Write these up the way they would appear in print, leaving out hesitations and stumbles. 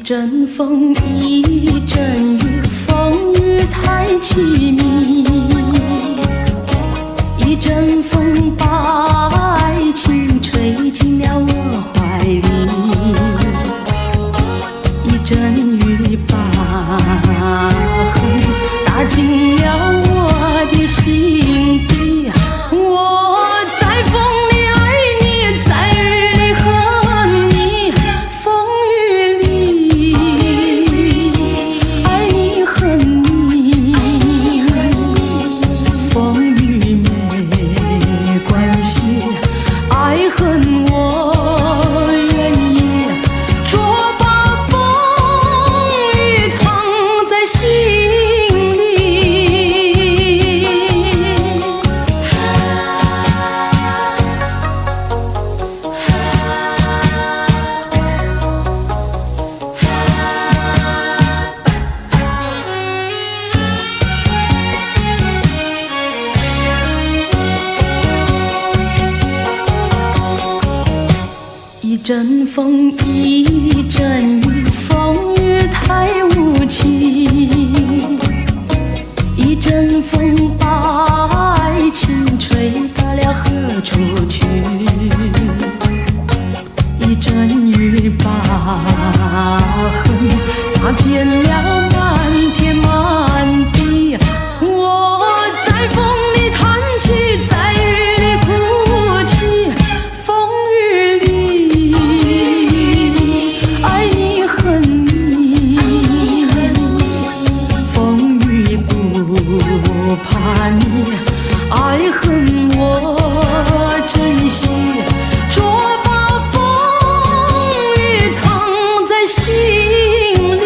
阵风，一阵雨，风雨太凄迷。一阵风把爱情吹进了我怀里，一阵雨把恨打进了我的心底。我在风里爱你，在雨里恨你，风雨里爱你恨你，风雨没关系，爱恨我愿意，捉把风雨藏在心里。一阵风，一阵雨，风雨太无情。一阵风把爱情吹到了何处去？一阵雨把恨洒遍了满天满地。我在风里叹气，在雨里哭泣，风雨里爱你恨你，风雨不怕你，爱恨我珍惜，捉把风雨藏在心里。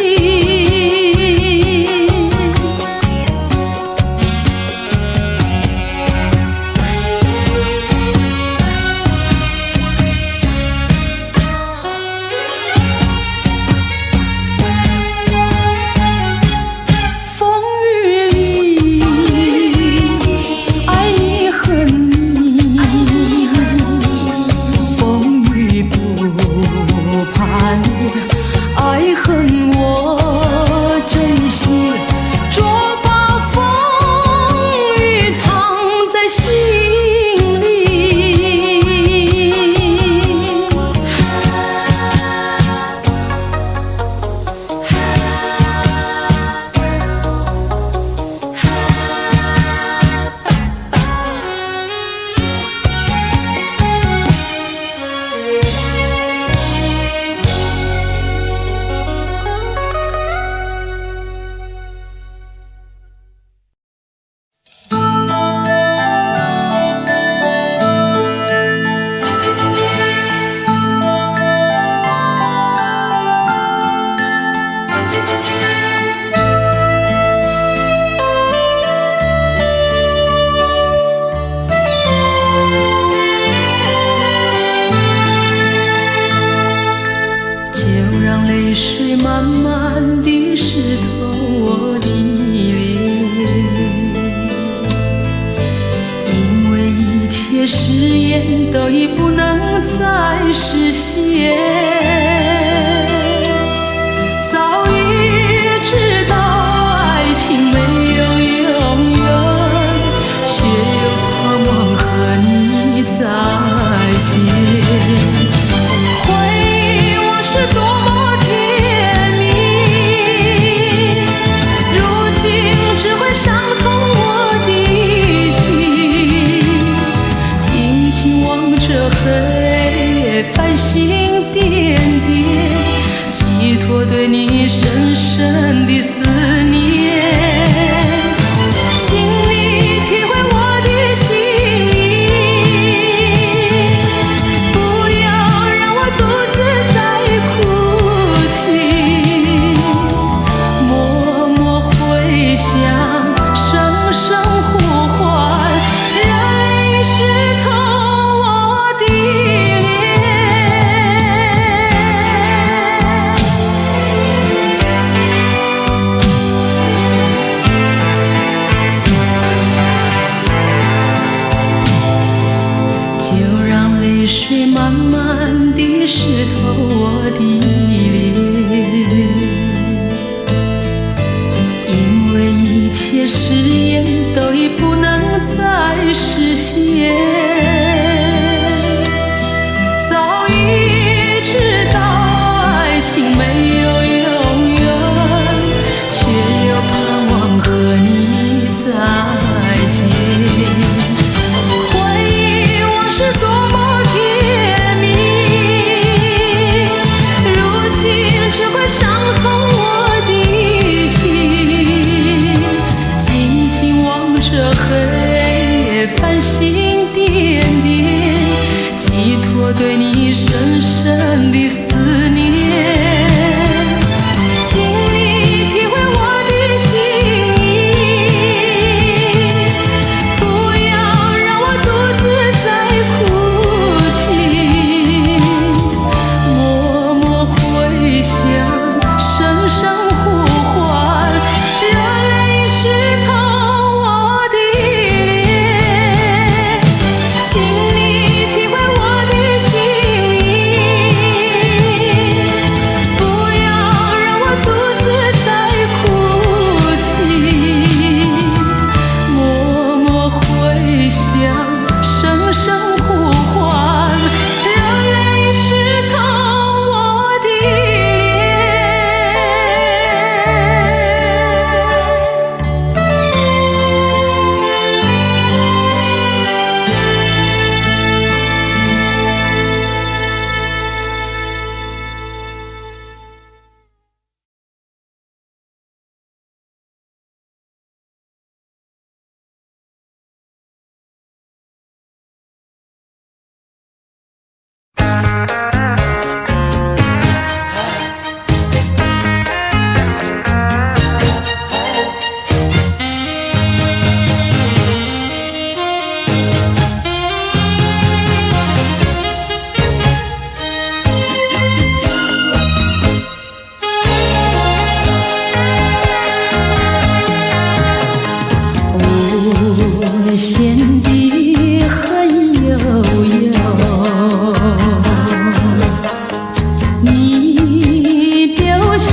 风雨里爱你恨你，风雨不怕你，爱恨我珍惜，捉把风雨藏在心里。就让泪水慢慢地湿透我的脸，因为一切誓言都已不能再实现。早已知道爱情没有永远，却又盼望和你再见。是多么甜蜜，如今只会伤痛我的心。静静望着黑夜繁星点点，寄托对你深深的思念。请你体会我的心意，不要让我独自想声声呼唤，泪湿透我的脸，就让泪水慢慢地湿透我的脸。不能再实现。早已知道爱情没有永远，却又盼望和你再见。回忆往事多么甜蜜，如今只会伤痛我的心。静静望着黑夜繁星点点，寄托对你深深的思念。请你体会我的心意，不要让我独自在哭泣。默默回想，深深呼唤，热泪湿透我的脸。请你体会我的心意，不要让我独自在哭泣。默默回想，深深呼唤，热泪湿透我的脸。无限的恨悠悠，你丢下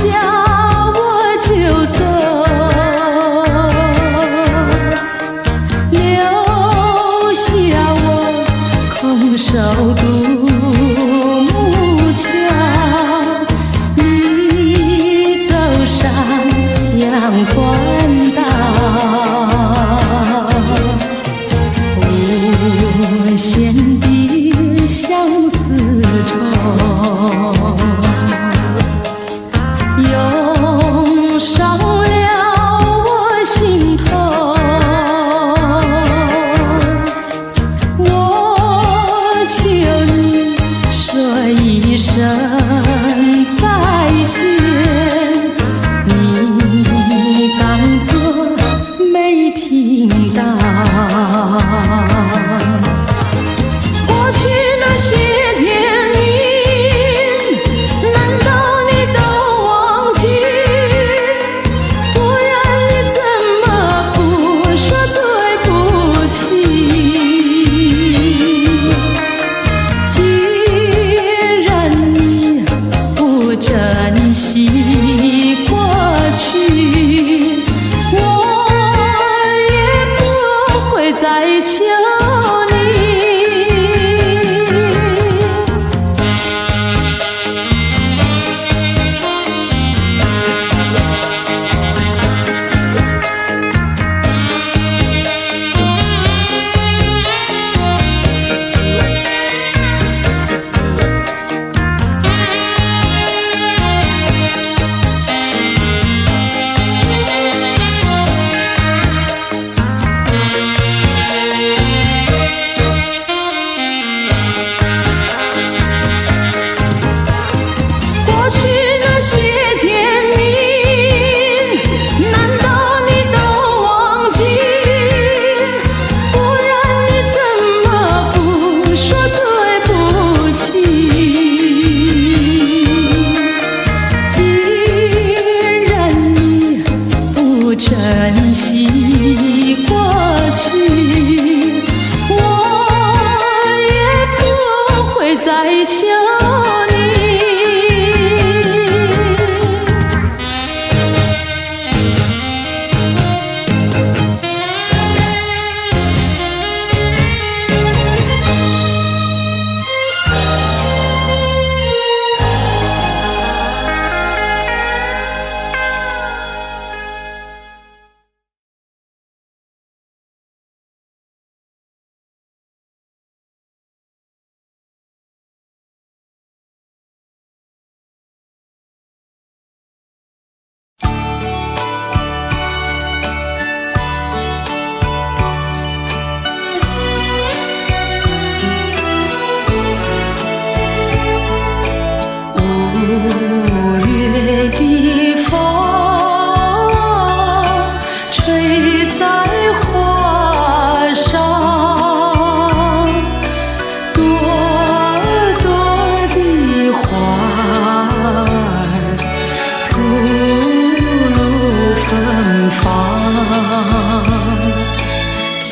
我就走，留下我空手独木桥。你走上阳关道，无限的相思愁，涌上了我心头。我求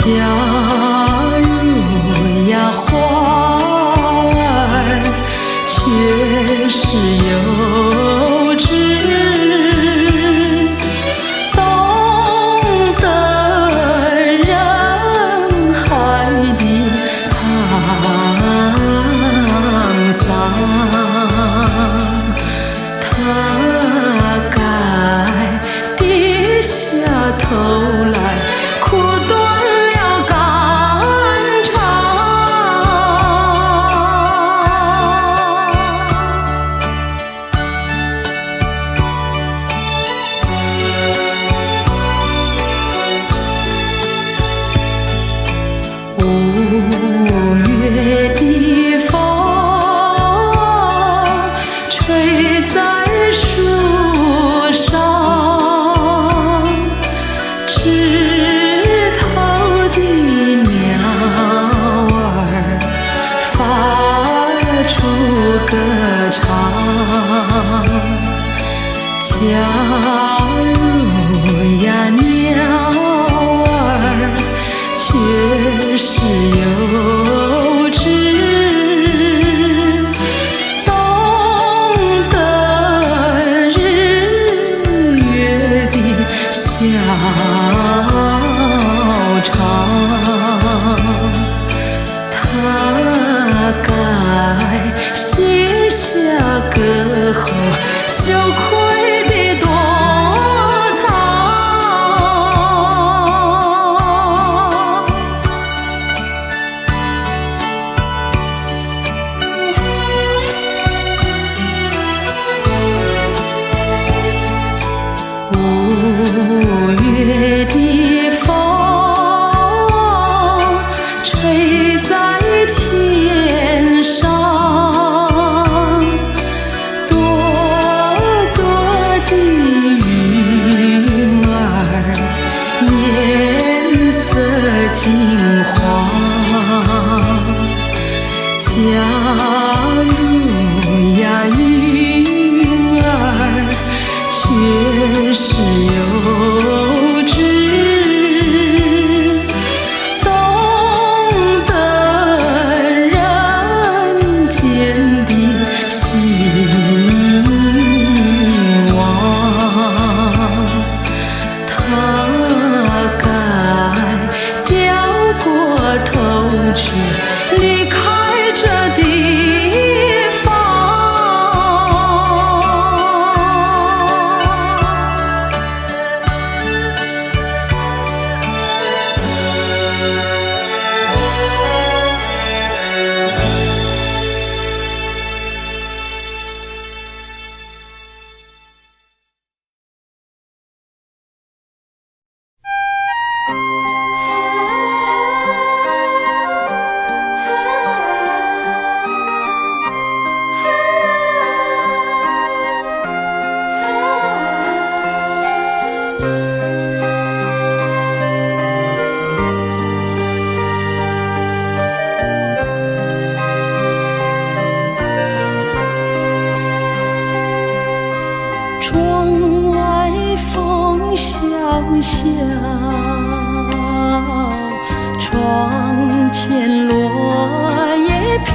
如呀花儿却是幼稚，懂得人海的沧桑，他该低下头来苦短了肝肠。5月的风吹在树上，枝头的鸟儿发出歌唱。假如呀鸟儿却是幼稚，懂得日月的小长，他该卸下歌后羞愧的躲藏。5月的风吹在天上，朵朵的云儿颜色金黄。假如呀云儿却是幼稚，懂得人间的兴亡，他该掉过头去离开这地方。窗外风萧萧，窗前落叶飘，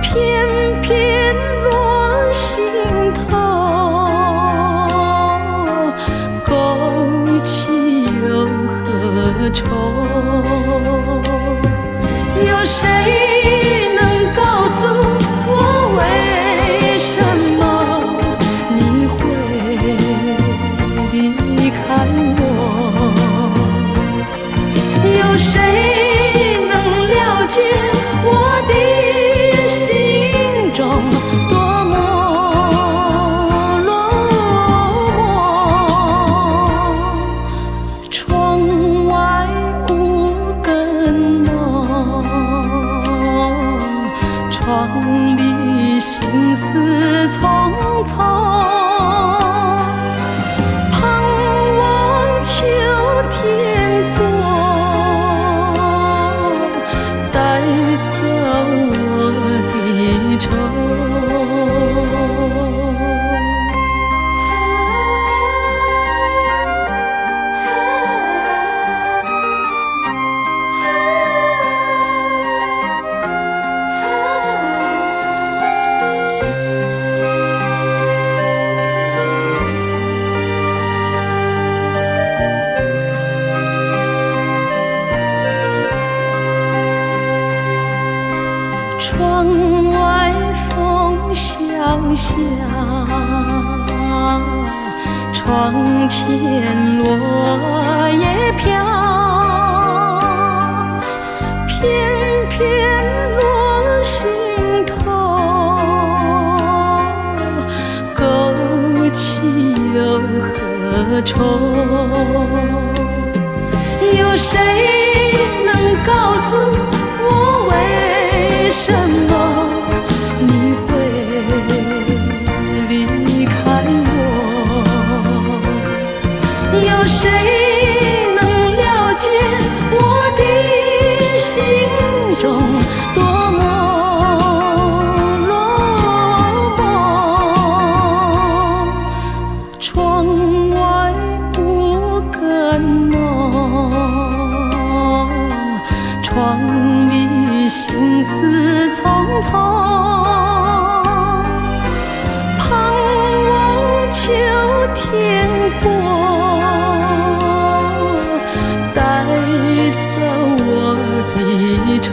偏偏落心头，勾起又何愁？有谁能告诉我为什么你会离开我？有谁能了解我的心中多么落寞？窗外无根梦，窗里心思匆匆。盼望秋天过，下，窗前落叶飘，片片落心头，勾起又何愁？有谁能告诉我，为什么你会离开我？有谁能了解我的心中多么落寞？窗外无根梦，窗里心思匆匆，盼望秋天过，带走我的愁。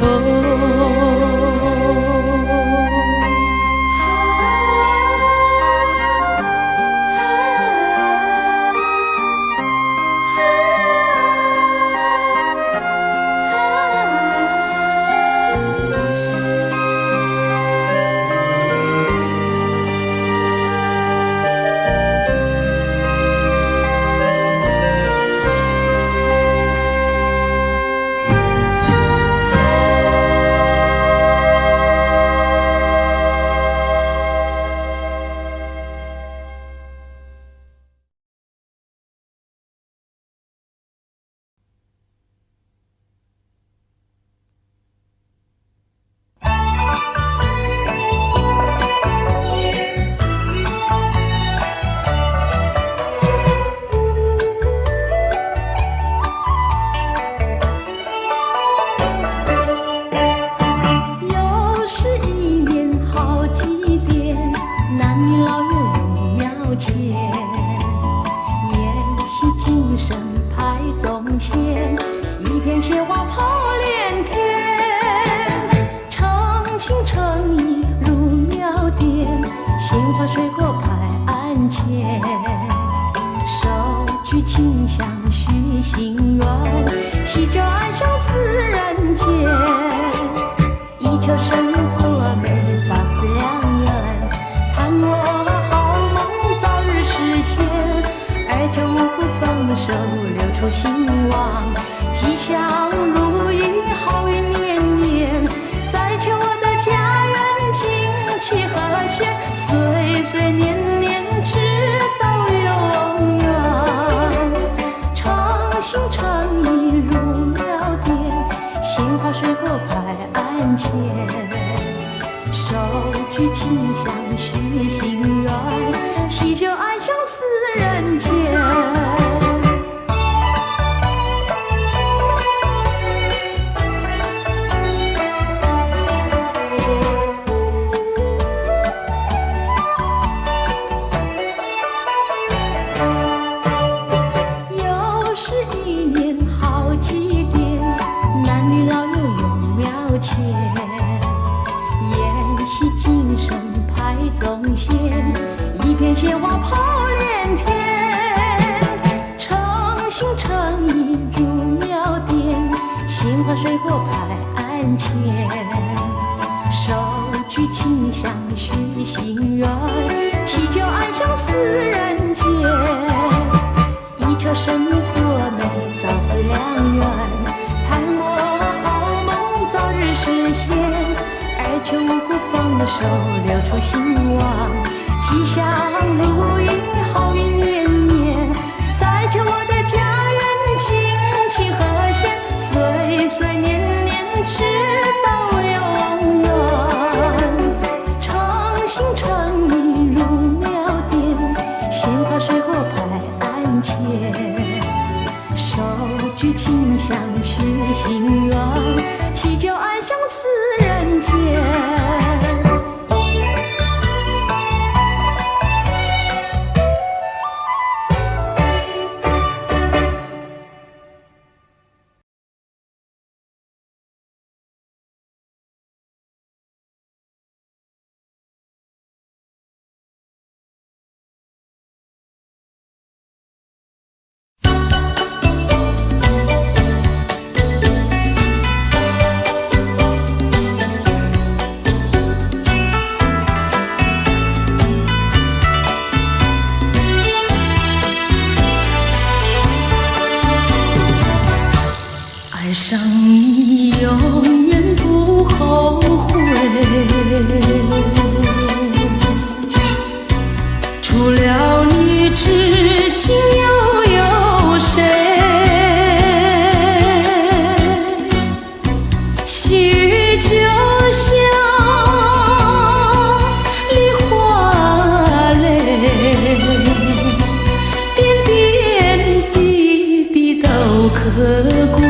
爱上你永远不后悔，除了你知心又有谁？细雨就像梨花泪，点点滴滴都可贵。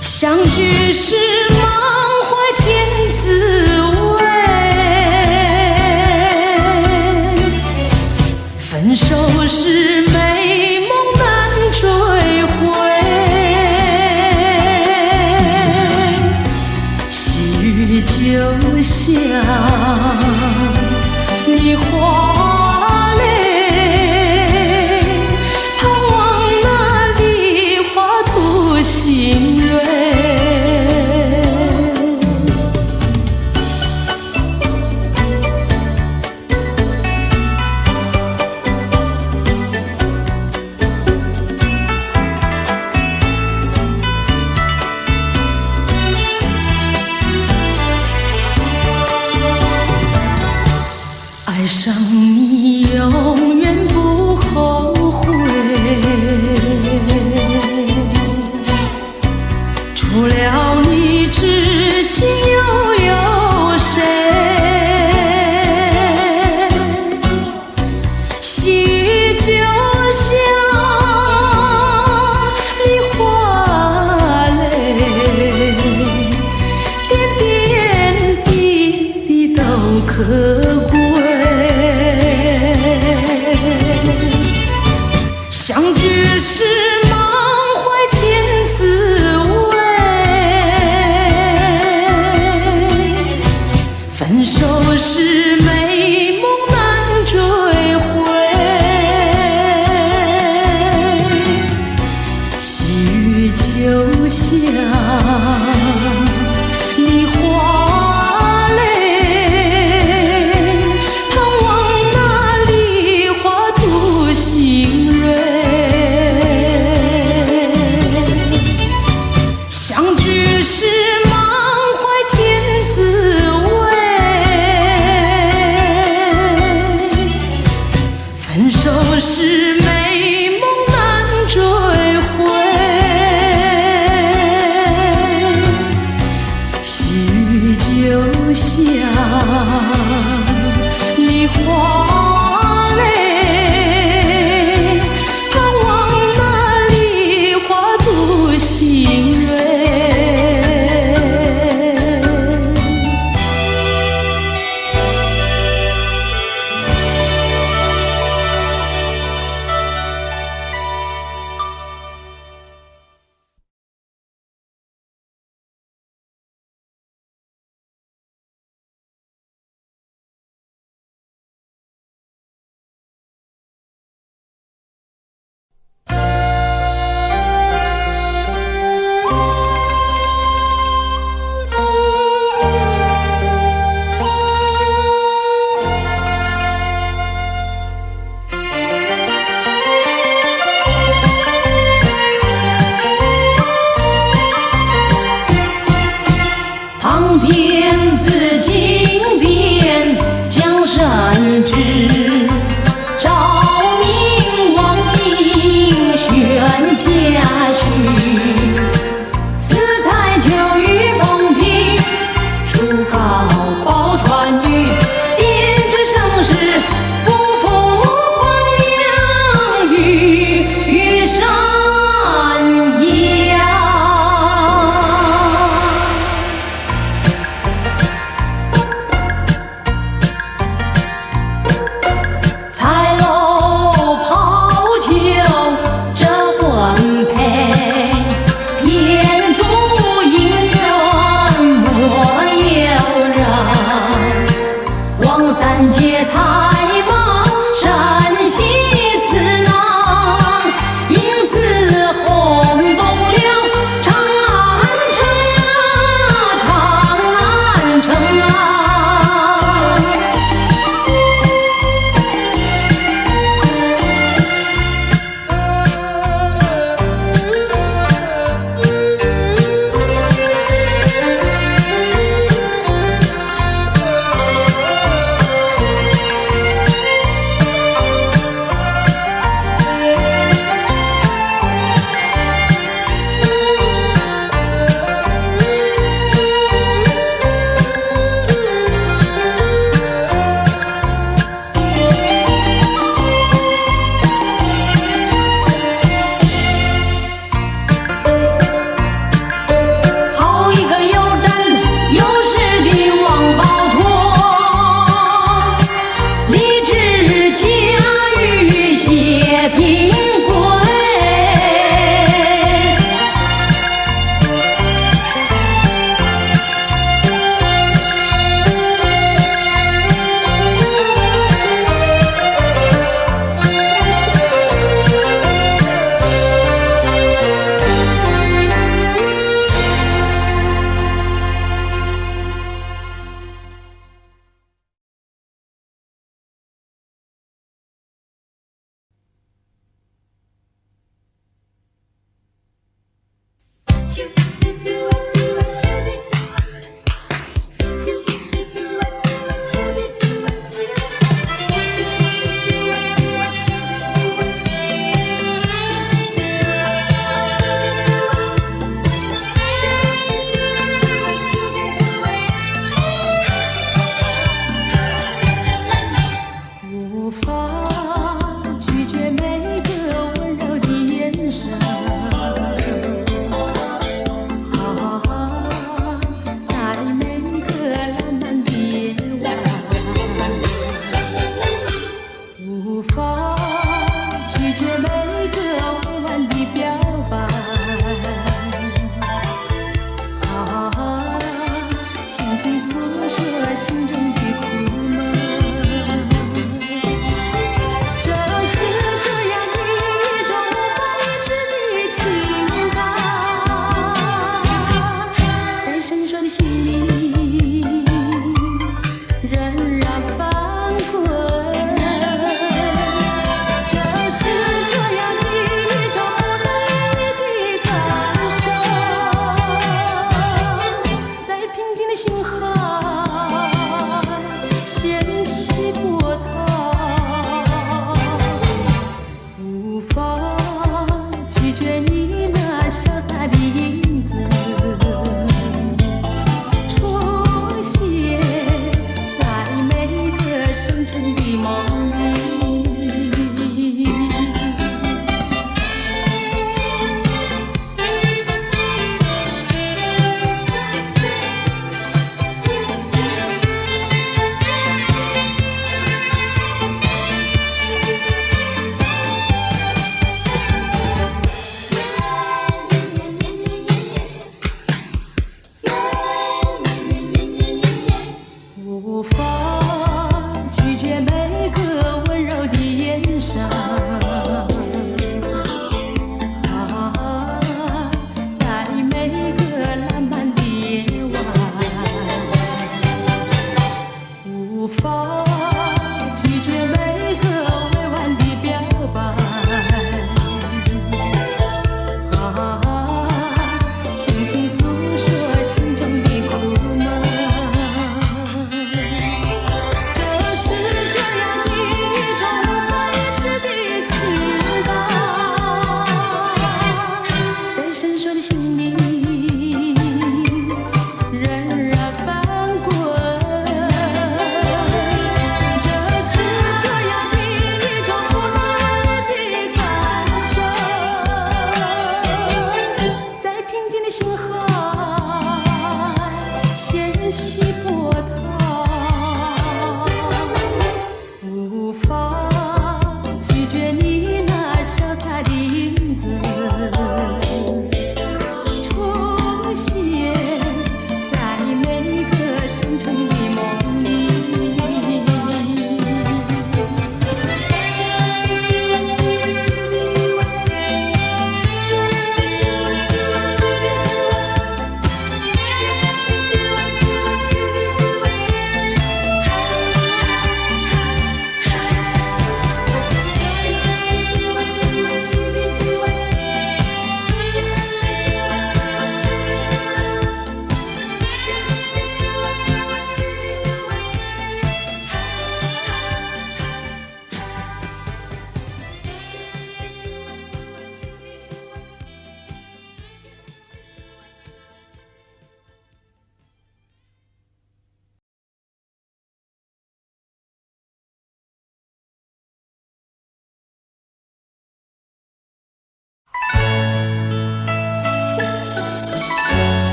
相聚时满怀甜滋味，分手时美梦难追回。细雨就像梨花泪，盼望那梨花吐新蕊。爱上你永远不后悔，除了你知心又有谁？细雨就像梨花泪，点点滴滴都可贵。相聚时满怀甜滋味，分手时美梦难追回。细雨就像梨花泪，盼望那梨花吐新蕊。无法拒绝每个温柔的眼神，在每个浪漫的夜晚，无法拒绝每个委婉的表白，轻轻诉说心中的苦闷。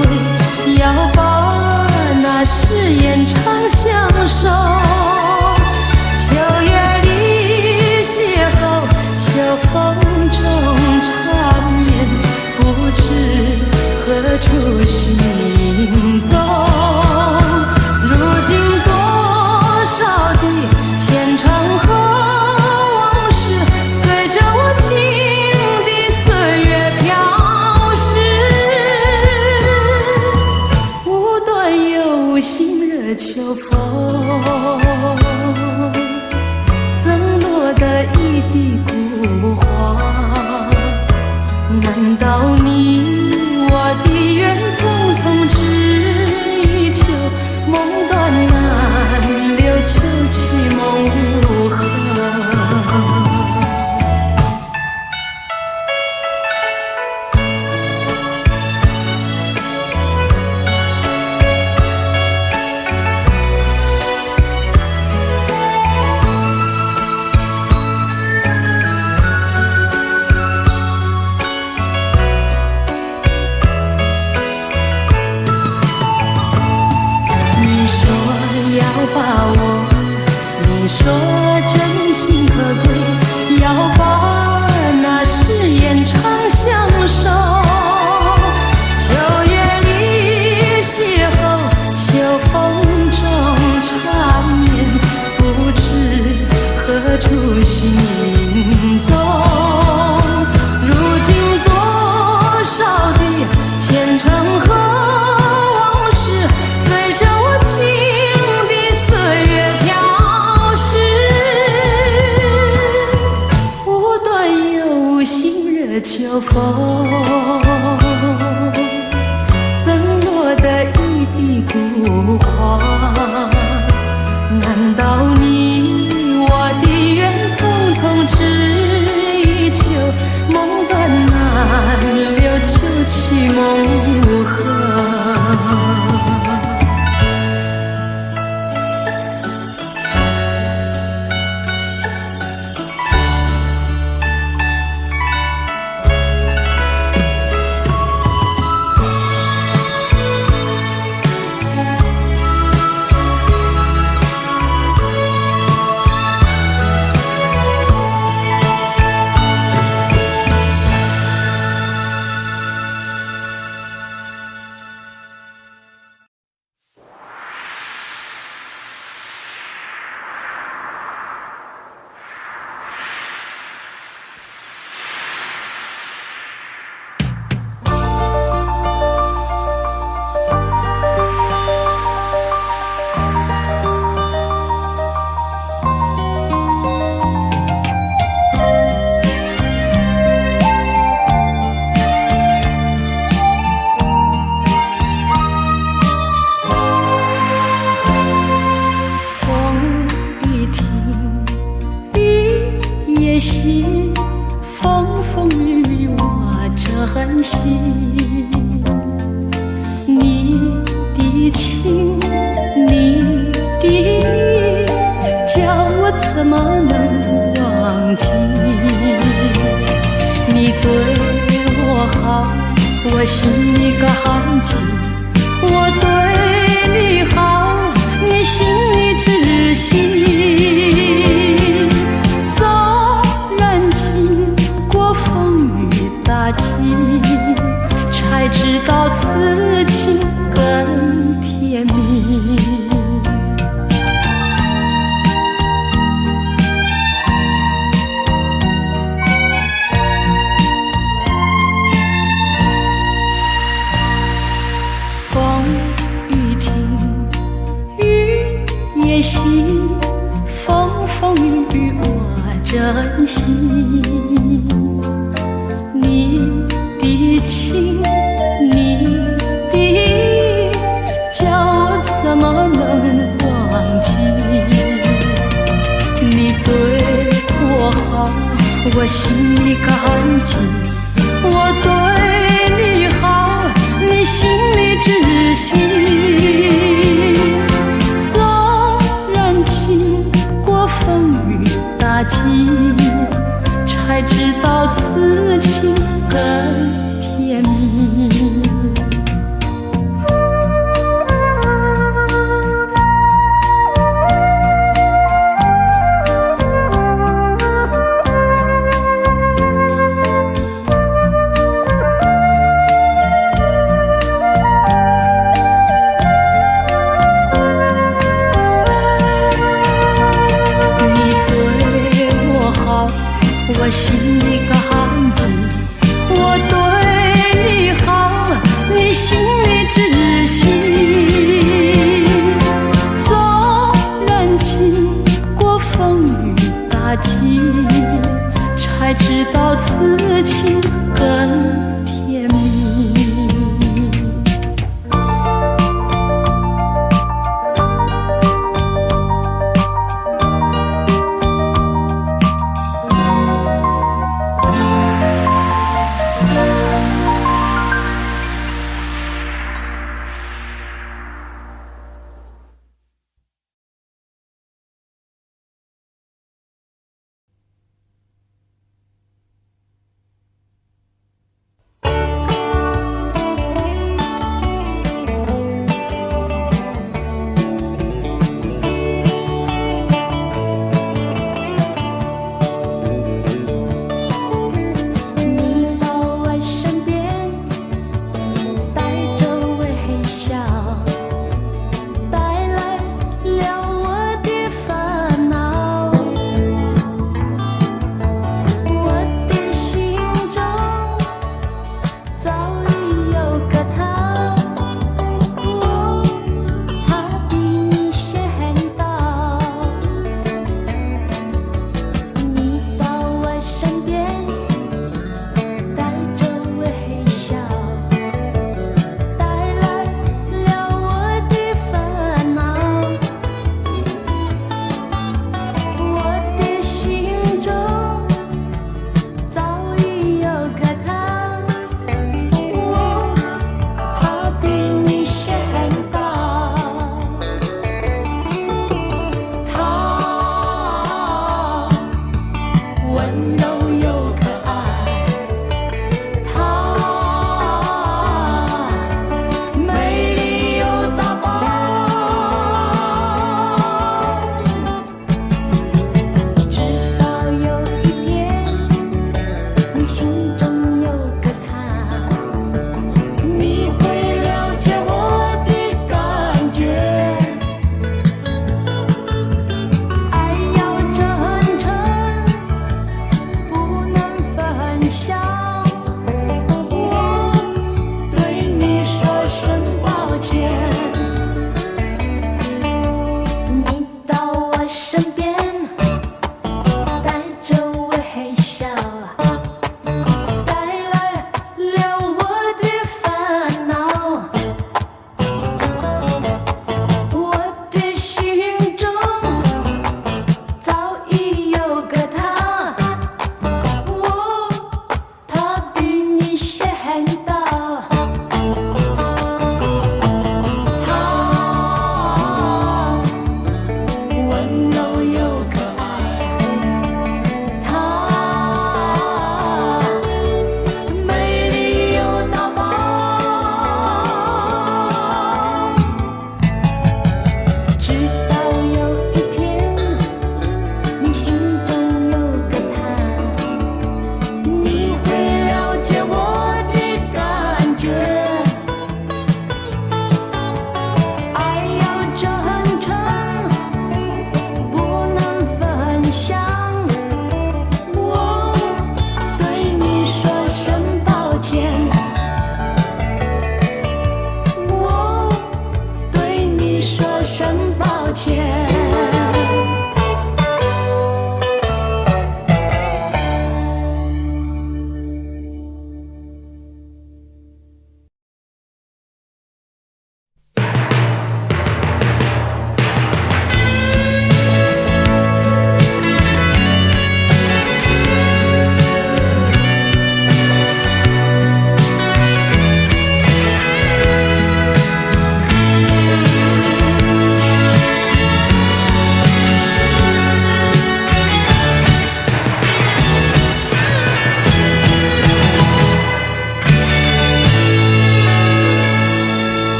贵，要把那誓言常相守。秋月里邂逅，秋风中缠绵，不知何处行踪。如今多少的前尘和往事，随着我情的岁月飘逝。无端有心惹秋风，赠落得一地孤花。难道你我的缘匆匆只一秋，梦断难留，秋去梦无痕。你说真情可贵，要把那誓言常相守。秋月里邂逅，秋风中缠绵，不知何处行踪。如今多少的前尘和往事，随着我情的岁月飘逝。无端有心惹秋风，赠落得一地孤花。难道你我的缘匆匆只一秋，梦断难留，秋去梦无痕。我心里个寒情，我对你好，你心里知悉。纵然经过风雨打击，才知道此情更甜蜜。风风雨雨我珍惜，你的情你的叫我怎么能忘记。你对我好，我心里感激，我对你好，你心里知悉。打击，才知道此情更甜蜜。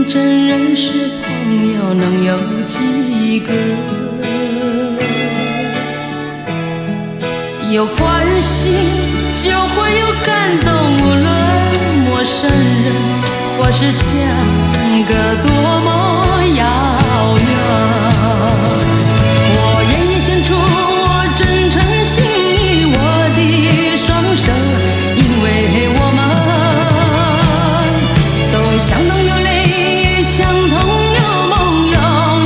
真认识朋友能有几个？有关心就会有感动，无论陌生人或是相隔多么遥远。我愿意献出我真诚心意，我的双手，因为我们都相同有泪，相同有梦，拥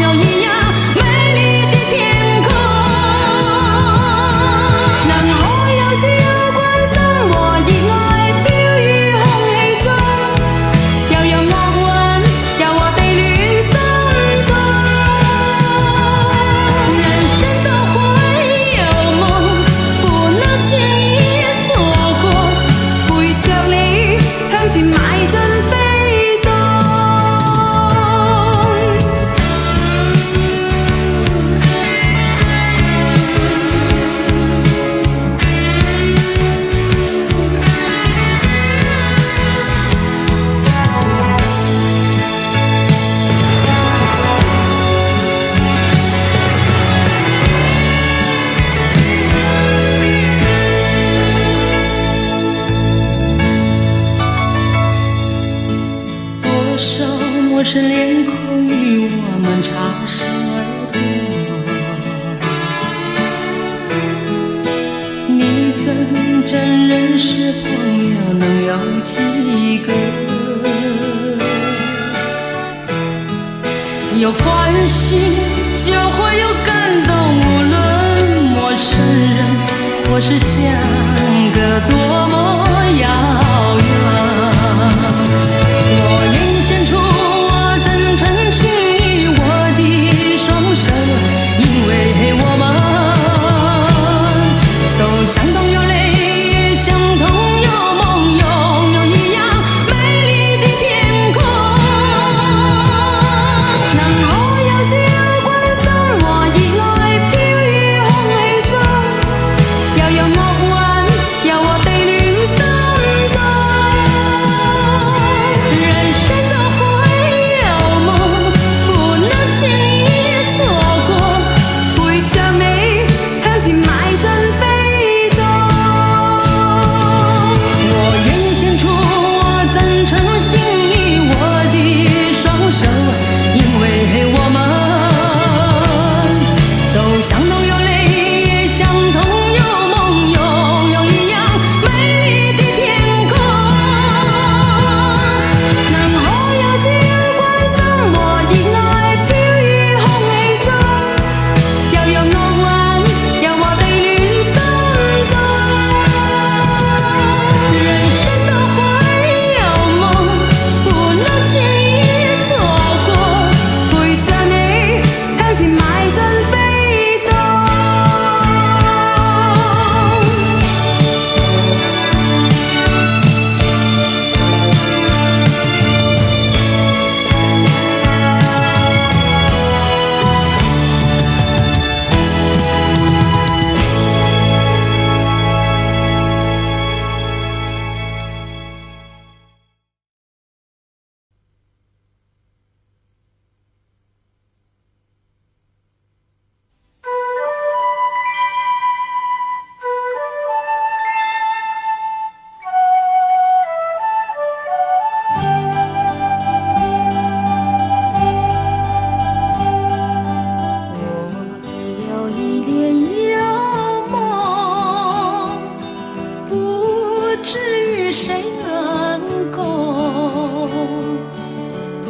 有一样美丽的天空。能可有自由關心和熱愛飄於空氣中，又讓樂韻柔和地戀心中。人生都會有夢，不能輕易錯過，陪着你向前邁進飛縱。多少陌生脸孔与我们擦身而过，你真认识朋友能有几个？有关心就会有感动，无论陌生人或是相隔多么遥远。我愿意献出我真诚心意，我的双手，因为我们都相同有泪，相同有梦，拥有一样美丽的天空。能可有自由關心和熱愛飄於空氣中，又讓樂韻柔和地戀心中。人生都會有夢，不能輕易錯過，陪着你向前邁進飛縱。我願意獻出我真誠心意，我的雙手，因為我們都相同有淚，相同有夢，擁有一樣美麗的天空。能可有自由關心和熱愛飄於空氣中，又讓樂韻柔和地戀心中。人生都會有夢，不能輕易錯過，陪着你向前邁進飛縱。我有一點幽夢，不知與誰能共，多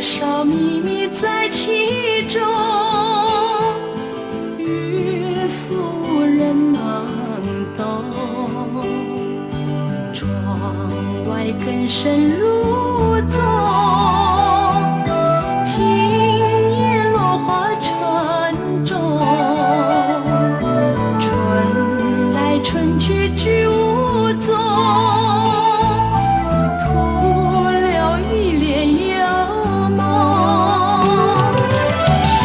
少秘密在其中，欲俗人能懂。窗外更深入宗，今夜落花沉重，春來春去居無蹤，徒留一簾幽夢。誰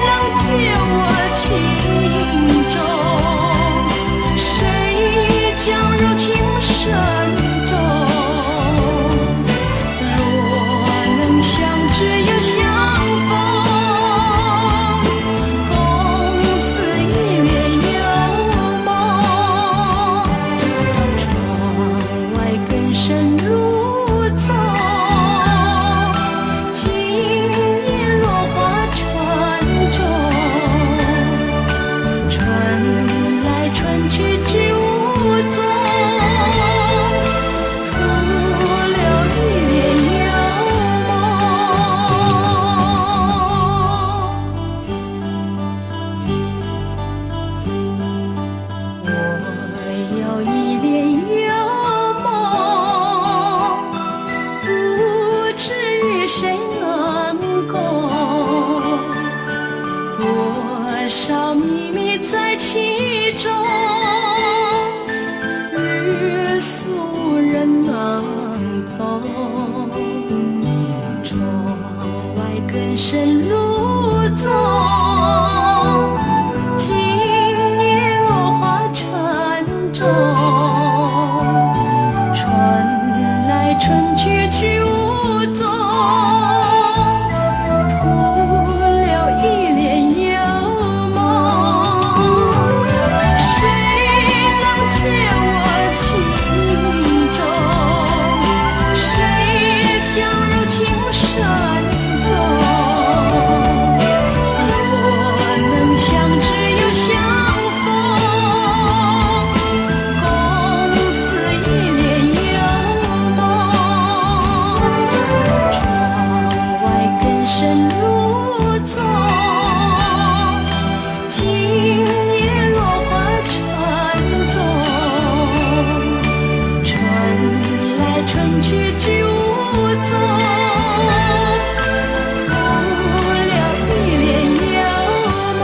能解我情衷？誰將柔情深重？谁能够？多少秘密在其中，日俗人能懂。窗外更深露重，今夜落花沉重。春来春去去无踪，徒留一帘幽梦。谁能解我情衷？谁将柔情深踪？若能相知又相逢，共此一帘幽梦。窗外更深露重，今夜落花沉重。春来春去去无踪，徒留一帘幽梦。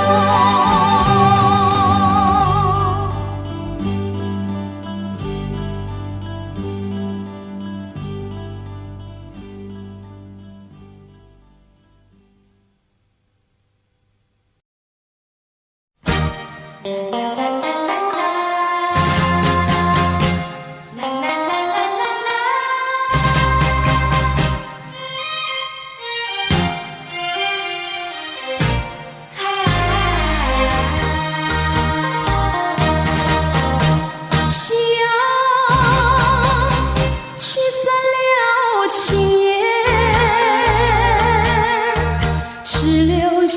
夕阳驱散了青烟，只留下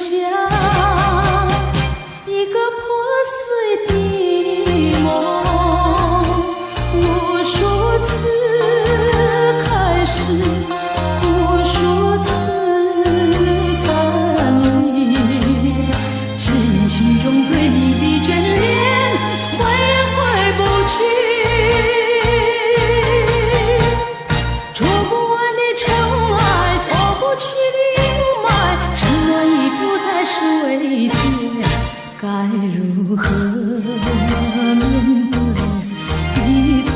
一个破碎的梦。无数次开始，无数次分离，只因心中对你的眷恋回也回不去。捉不完的尘埃，拂不去的阴霾，沉沦已不再是慰藉，该如何面对彼此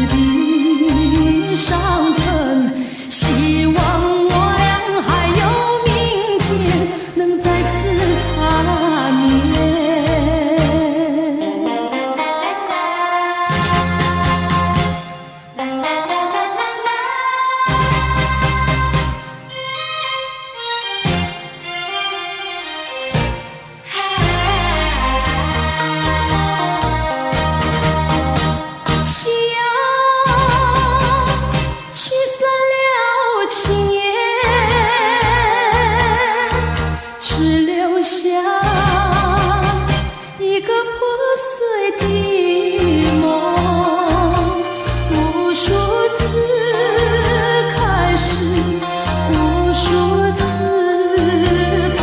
的伤痕？希望我俩还有明天，能再次擦面。夕阳驱散了青烟，只留下一个破碎的梦。无数次开始，无数次分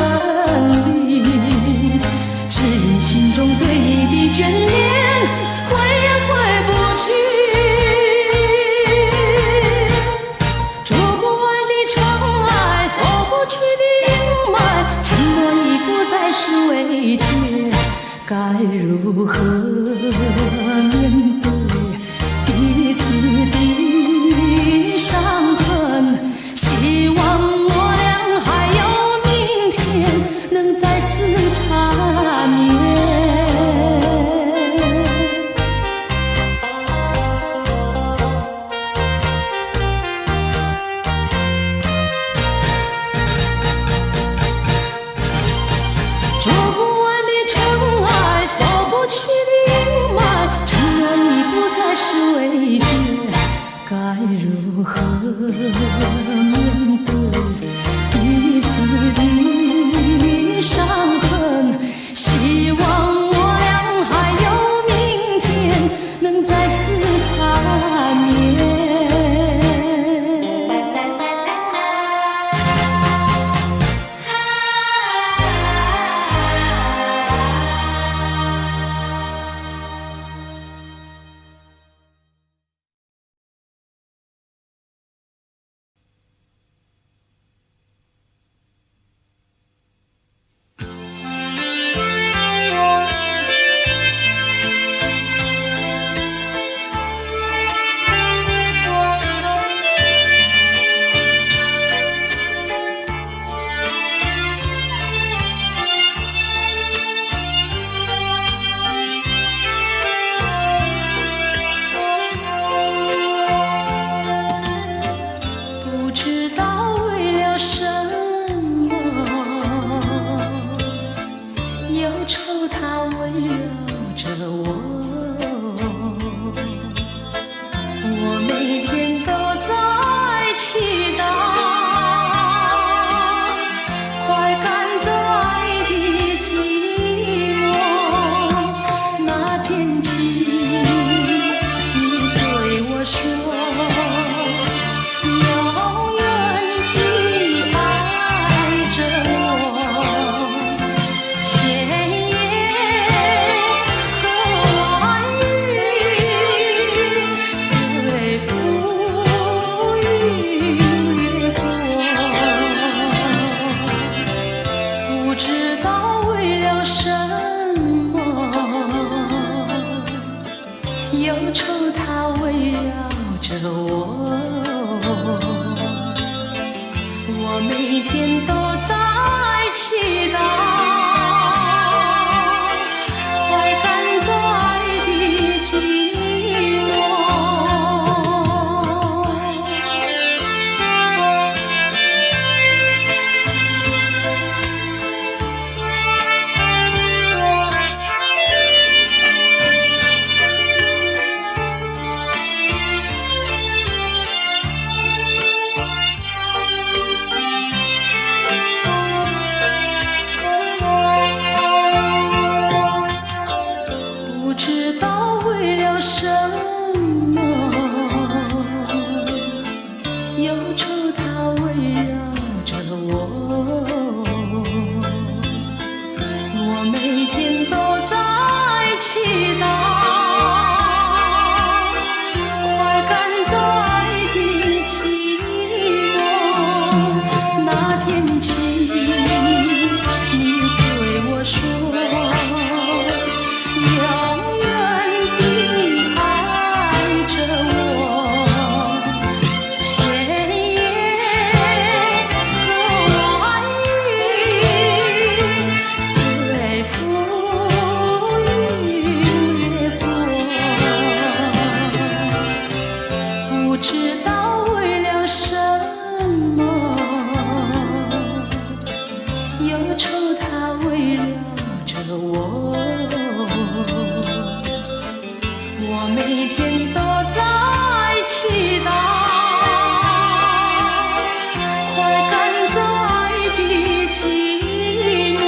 离，只因心中对你的眷恋回也回不去。捉不完的尘埃，拂不去的阴霾，沉沦已不再是慰藉，该如何面对彼此的伤痕？希望我俩还有明天，能再次擦面。捉不完的尘埃，拂不去的阴霾，沉沦已不再是慰藉，该如何面对彼此的伤痕？希望我俩还有明天，能再次擦面。它围绕着我，我每天都在期待，快赶走爱的寂寞。那天起，你对我说，永远地爱着我。千言和万语，随浮云掠过，不知道为了什么，忧愁它围绕着我，我每天都在期待，快赶走爱的寂寞。不知道为了什么，忧愁它围绕着我，我每天都在期待，快赶走爱的寂寞。那天起，你对我说，永远地爱着我。千言和万语，随浮云掠过，不知道为了什么，忧愁它围绕着我，我每天都在期待，快赶走爱的寂寞。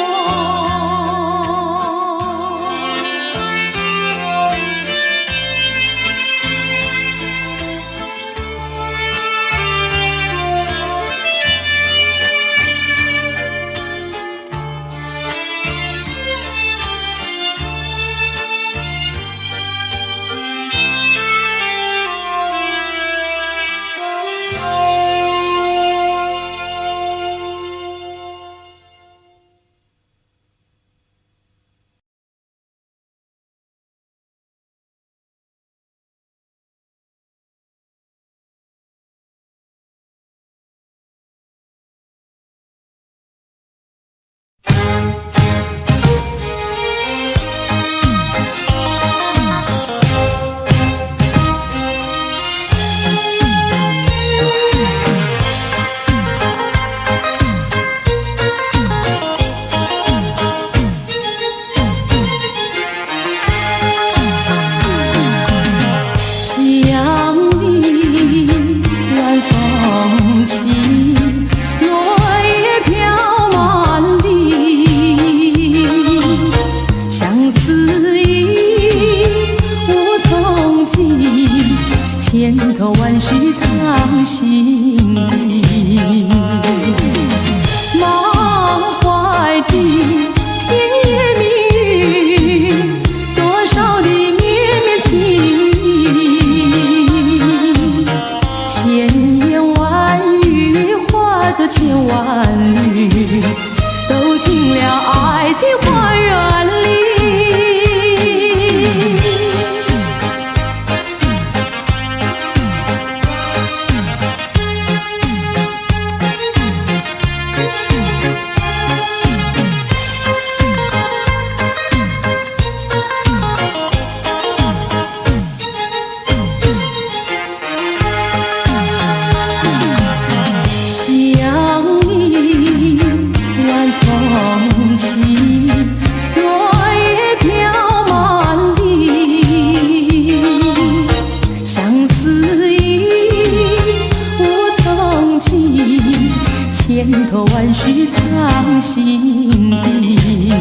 千头万绪藏心底。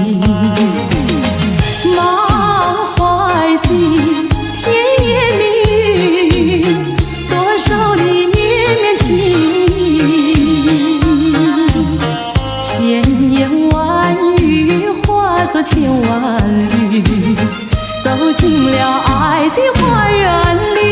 满怀的甜言蜜语，多少的绵绵情意，千言万语化作千万缕，走进了爱的花园里。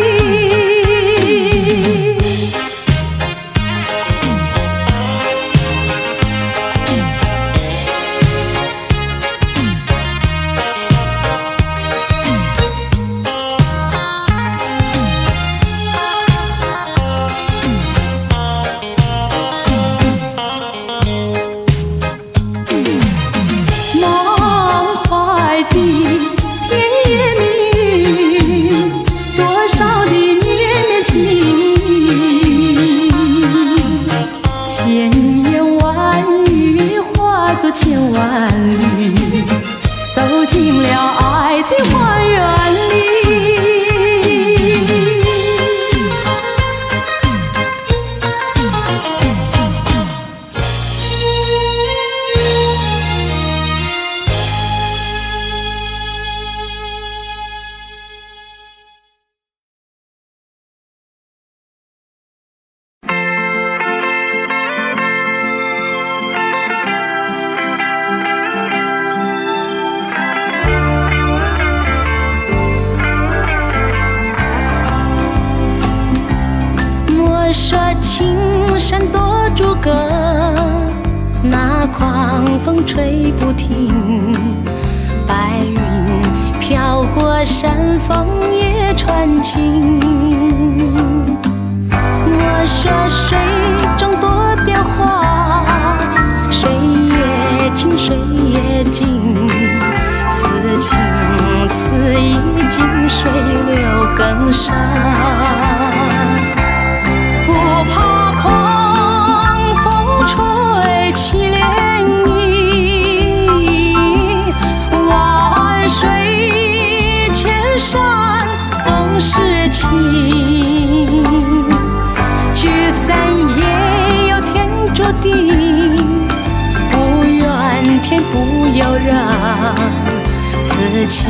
千万缕，走进了爱的花园里。说青山多诸葛，那狂风吹不停，白云飘过山峰也传情。我说水中多变化，水也清水也静，此情此意静水流更深。吹起涟漪，万水千山总是情，聚散也有天注定，不怨天不由人，此情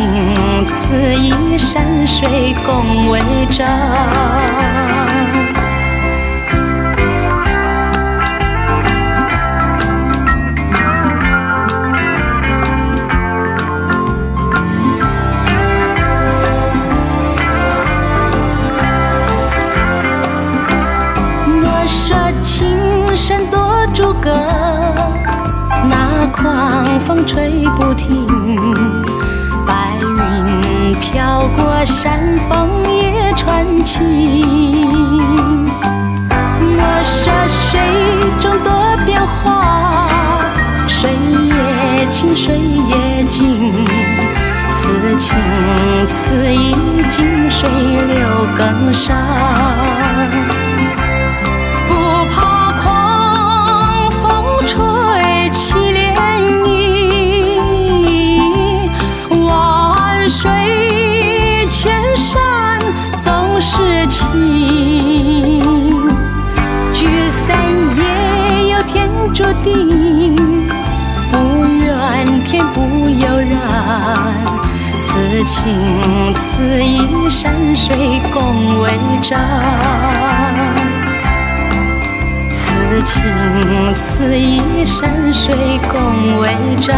此意山水共为证。山多诸葛，那狂风吹不停，白云飘过山峰也传情。我说水中多变化，水也清水也静，此情此意静水流更深。吹起涟漪，万水千山总是情，聚散也有天注定，不怨天不由人，此情此意山水共为证。此情此意山水共为证。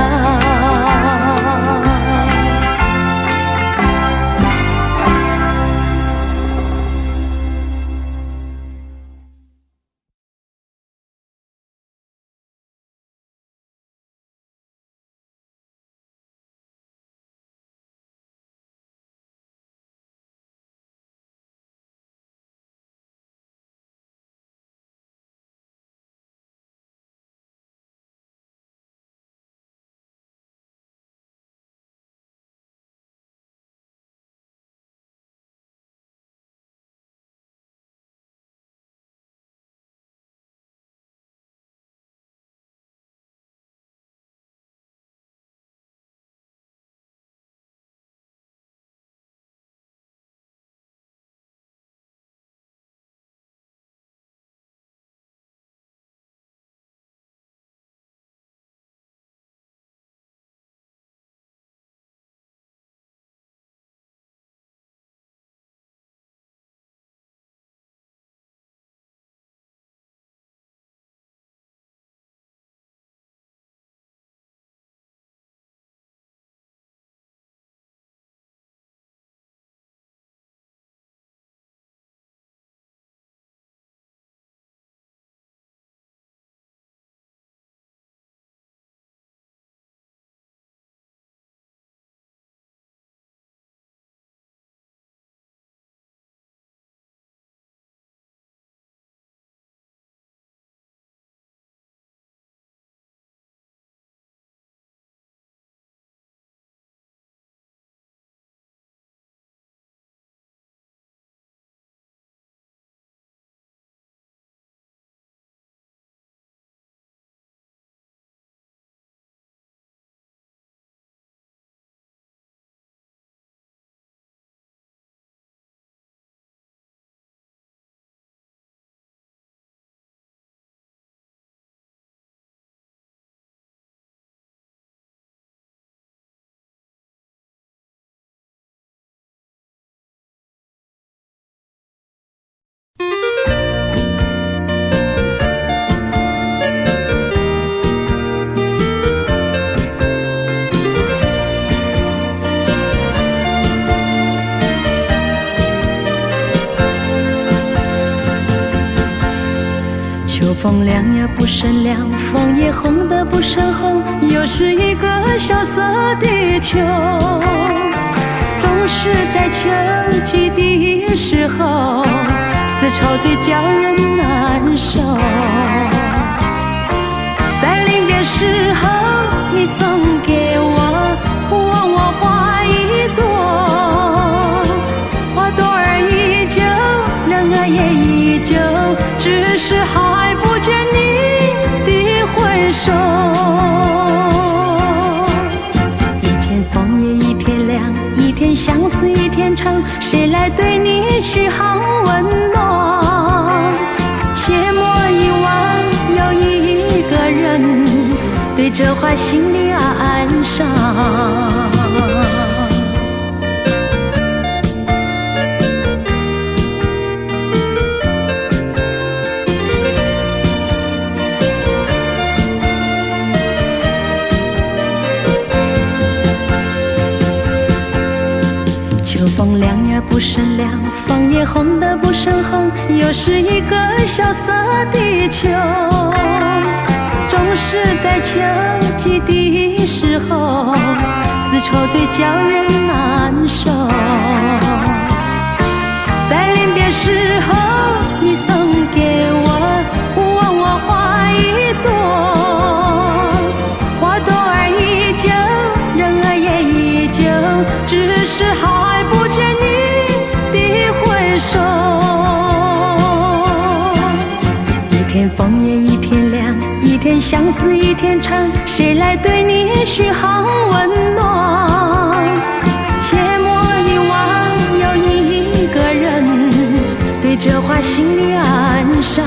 风凉呀不胜凉，枫叶红的不胜红，又是一个萧瑟的秋。总是在秋季的时候，丝绸最叫人难受。在临别时候，你送给我望我花一朵，花朵儿依旧，人儿也依旧，只是还不见你的回首。一天枫叶一天凉，一天相思一天长，谁来对你嘘寒问暖？切莫遗忘，有一个人对这话心里安伤。秋风凉呀不胜凉，枫叶红的不胜红，又是一个萧瑟的秋。总是在秋季的时候，丝绸最叫人难受。在临别时候，你送给我望我花一朵，花朵儿依旧，人儿也依旧，只是还不见你的回首。一天枫叶一天凉，一天相思一天长，谁来对你嘘寒问暖？切莫遗忘，有一个人对这话心里安伤。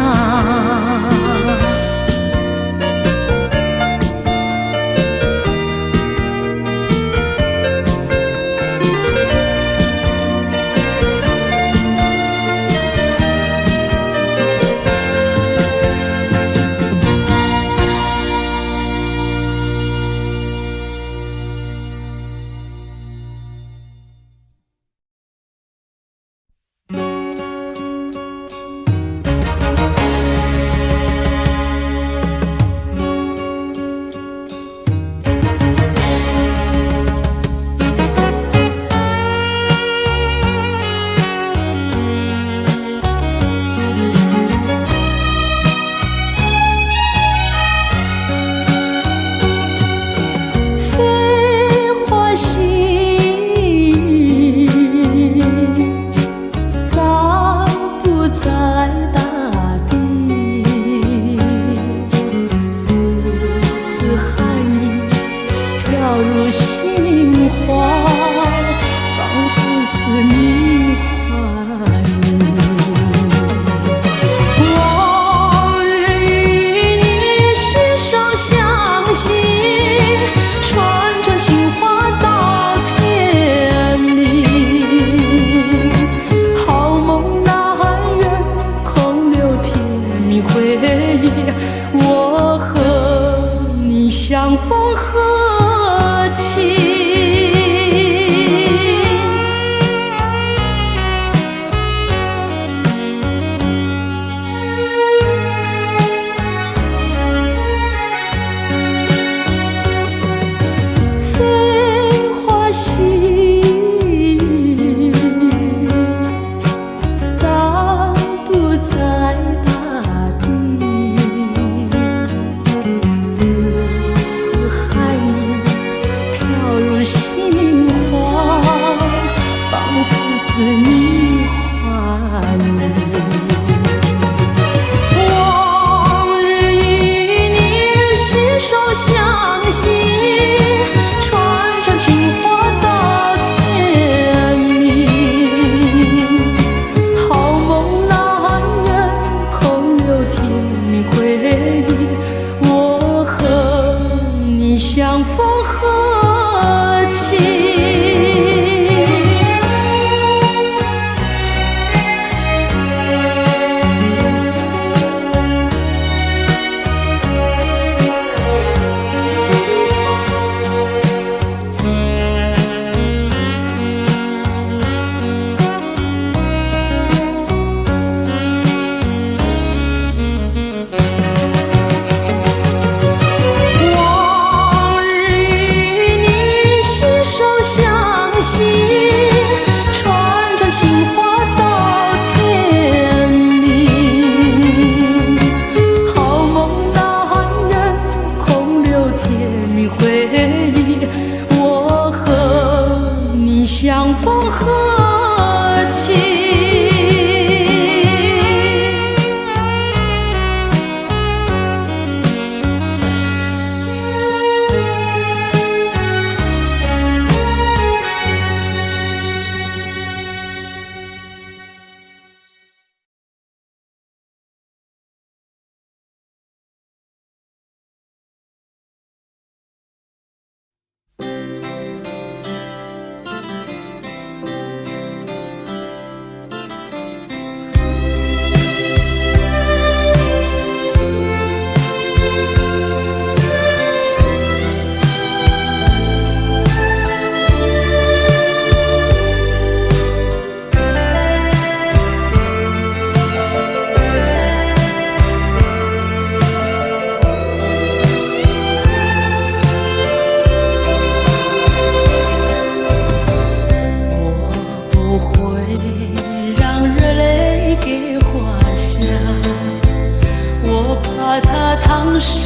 伤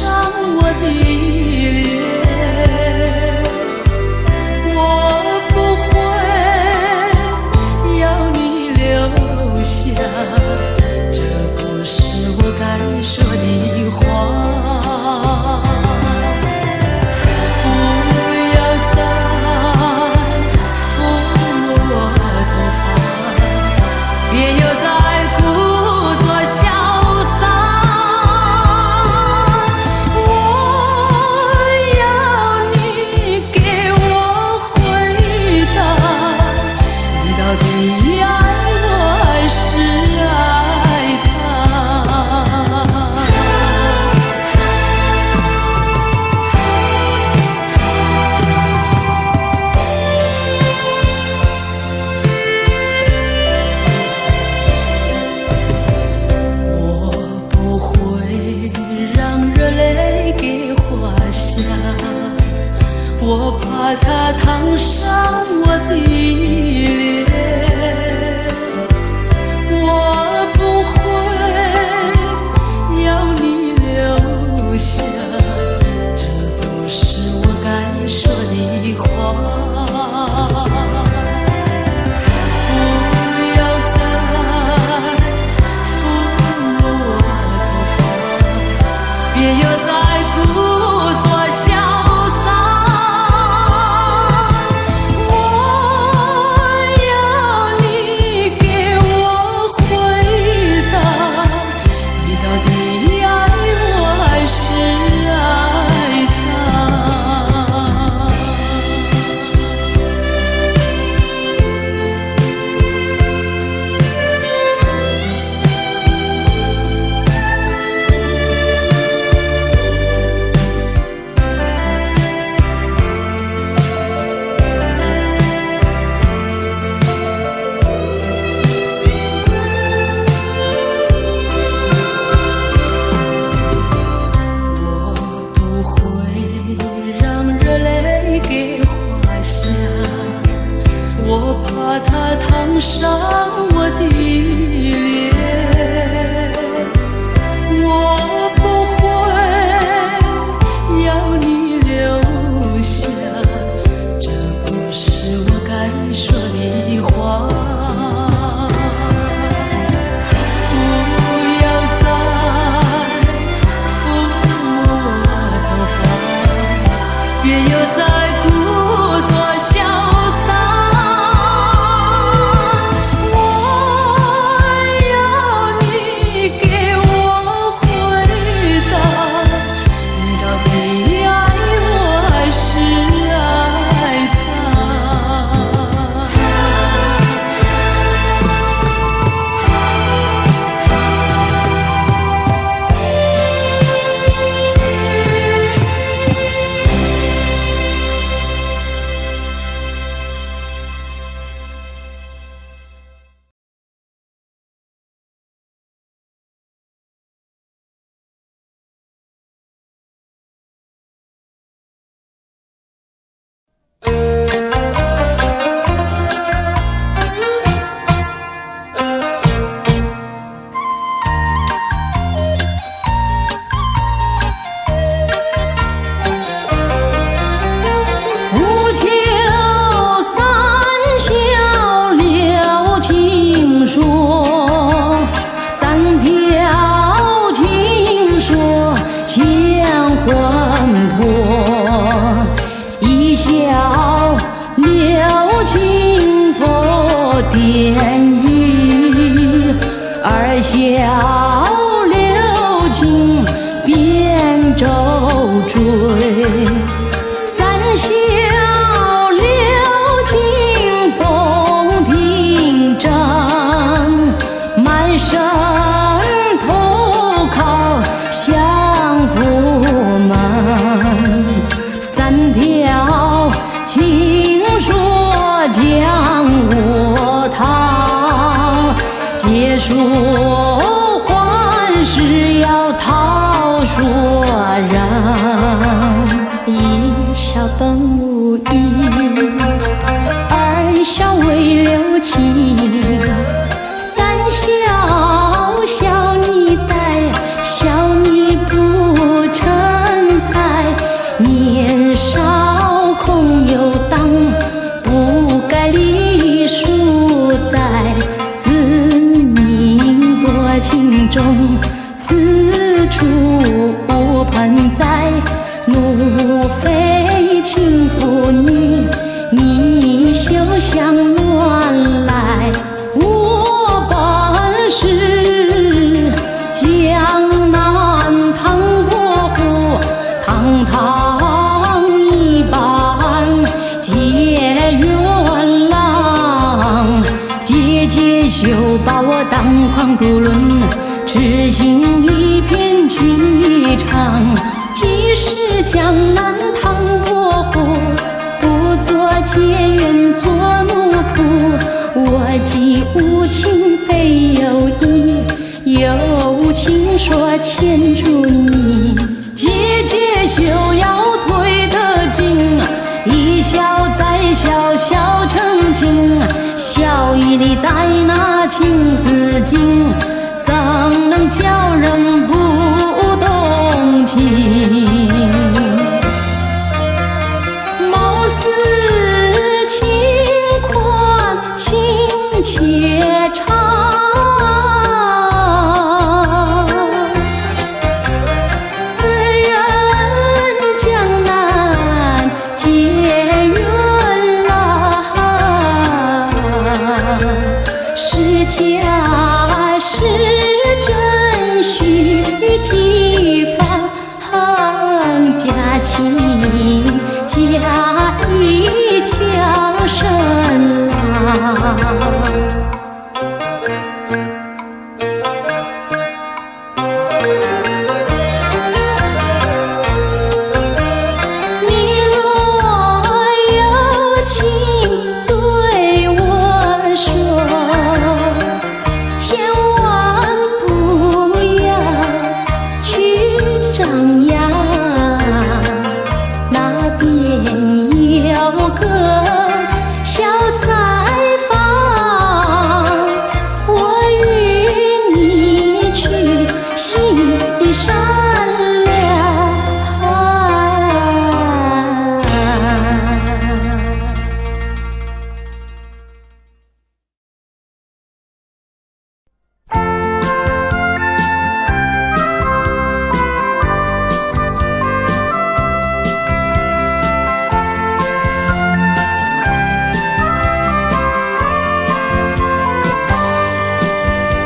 我的脸，我不会要你留下，这不是我该说的话。不要再抚我头发，别又再故作潇洒。我要你给我回答，你到底爱我还是爱他？我不会让热泪给花下，我怕它烫伤我的脸，我不会要你留下，这不是我该说的话。不要再抚我头发，别又再故作潇洒。我要你给我回答，你到底爱我还是爱他？我不会让热泪给花下，我怕它烫伤我的脸，我不会要你留下，这不是我该说的话。不要再抚我头发，别又再故作潇洒。我要你给我回答，你到底爱我还是爱他？不求三小六情说，三条情说牵魂魄，一小六情佛殿宇，二小六情变周坠，三小六情洞庭正，满身投靠相府门，三条情说将我逃，结束还是要讨说人。一小本无义，二小为留情，三小小你待，小你不成。狂渡轮，只行一片情一场。即使江南趟过河，不做奸人做奴仆。我既无情非有意，有情说牵住你。姐姐休要退得紧，一笑再笑笑成情。笑语里带那情丝劲，怎能叫人不动情？貌似轻宽情且长，此人江南结缘郎，是假是真须提防，假情假意叫声郎。你若有情对我说，千万不要去张扬。那边有个小采访，我与你去心善良。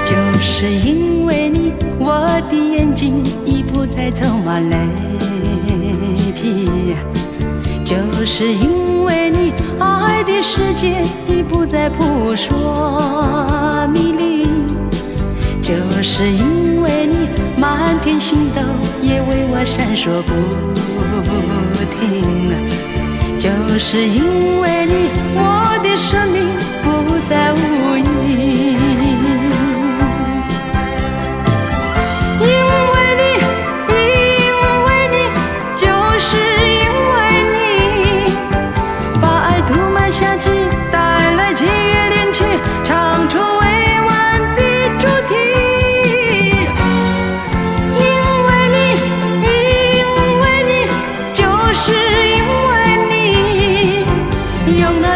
就是因为你，我的眼睛已不再充满泪迹。就是因为你，爱的世界已不再扑朔迷离。就是因为你，满天星斗也为我闪烁不停。就是因为你，我的生命不再无意。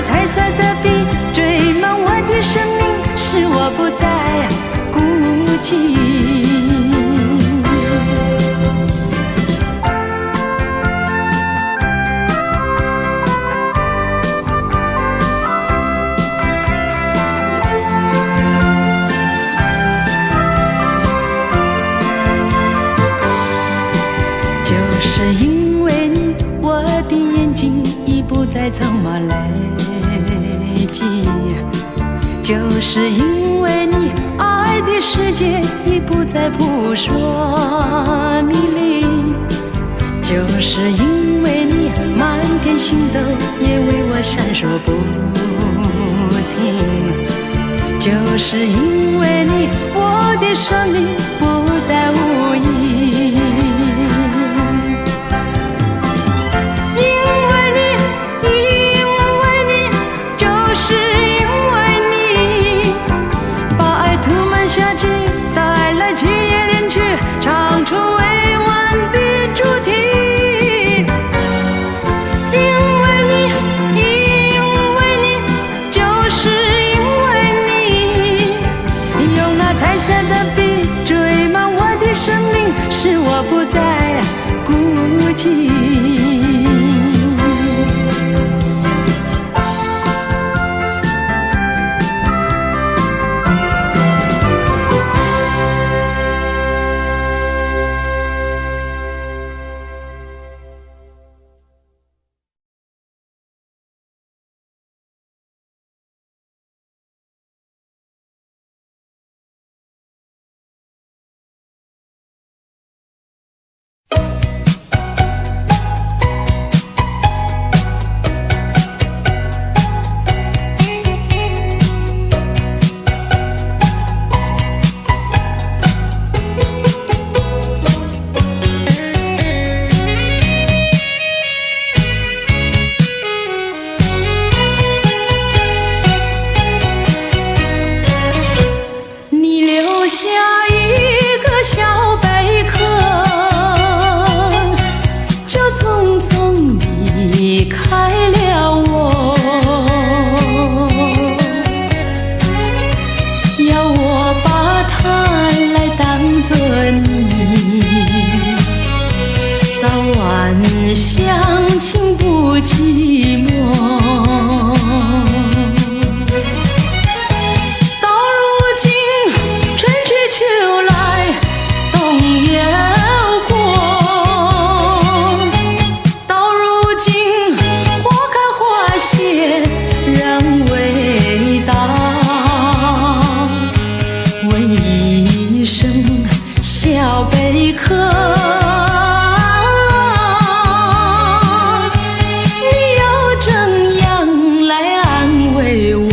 彩色的笔追满我的生命，使我不再孤寂。就是因为你，我的眼睛已不再充满泪迹。就是因为你，爱的世界已不再扑朔迷离。就是因为你，满天星斗也为我闪烁不停。就是因为你，我的生命不再无意。彩色的笔追满我的生命，早晚相亲不寂寞。到如今春去秋来冬又过，到如今花开花谢人未到，问一声小贝壳，你又怎样来安慰我？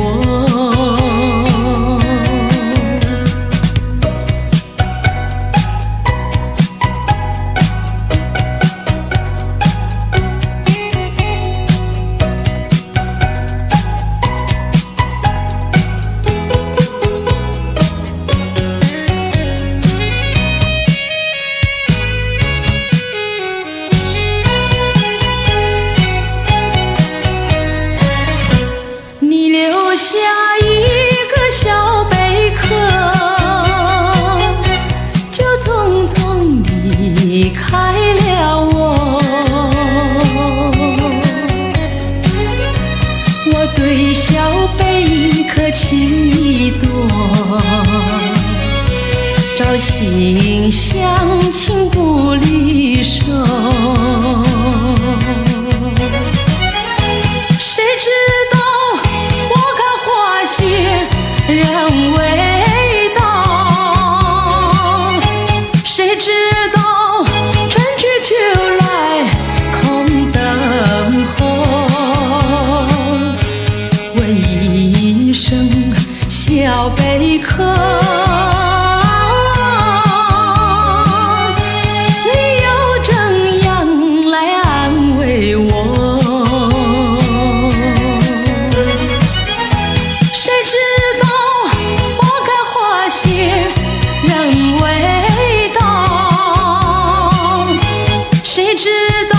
你留下一个小贝壳，就匆匆离开了我。我对小贝壳情意多，朝夕相亲不离手。谁知道人未到，谁知道春去秋来空等候。问一声小贝壳，你又怎样来安慰我？谁知人未到，谁知道